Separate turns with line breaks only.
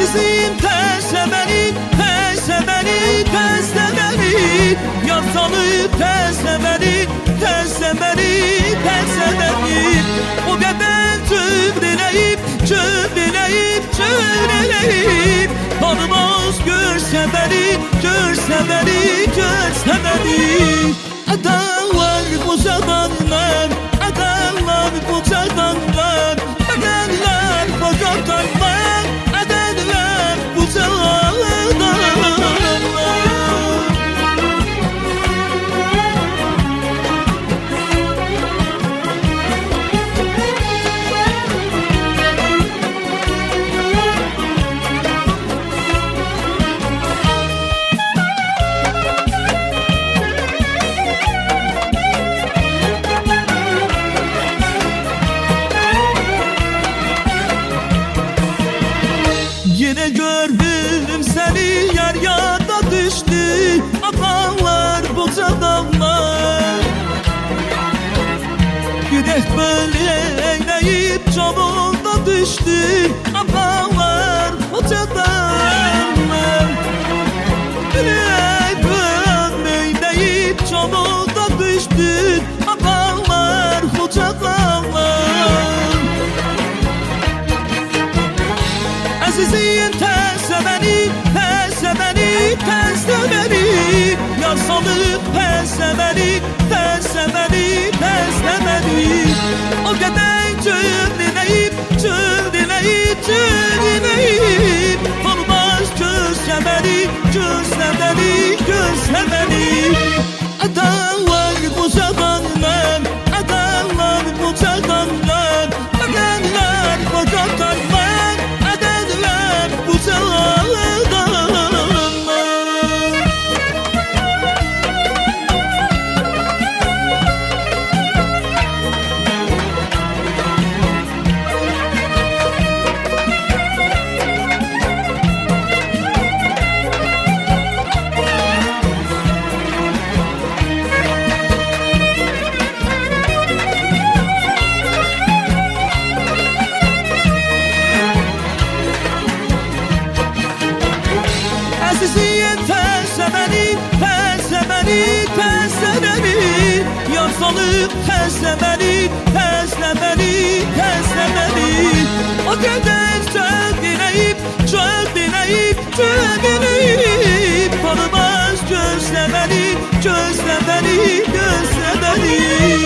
Əzizim təzə məni, təzə məni, təzə məni. Yar salıb təzə məni, təzə məni, təzə məni. O qədər cümleləyib, cümleləyib, cümleləyib. Tanımaz görsə məni, görsə məni, görsə məni. Adamlar bu zamanlar, adamlar bu zamanlar, adamlar bu zamanlar, adamlar bu zamanlar. Yine gördüm seni, yar yada düştü. Apanlar bu adamlar. Gidek böyle eyleyip camında düştü. Apanlar bu adamlar. Gidek böyle eyleyip camında düştü. Apanlar bu adamlar. Əzizim təzə məni, təzə məni, təzə məni. Yar salıb təzə məni, təzə məni, təzə məni. O qədər cümleləyib, cümleləyib, cümleləyib. Olmaz gözlə məni, gözlə məni, gözlə məni. Adamlar bu zamanlar, adamlar bu zamanlar, adamlar bu zamanlar. Əzizim təzə məni, təzə məni, təzə məni. Yar salıb təzə məni, təzə məni, təzə məni. O qədər cəhdiləyib, cəhdiləyib, cəhdiləyib. Tanımaz gözlə məni, gözlə məni, gözlə məni.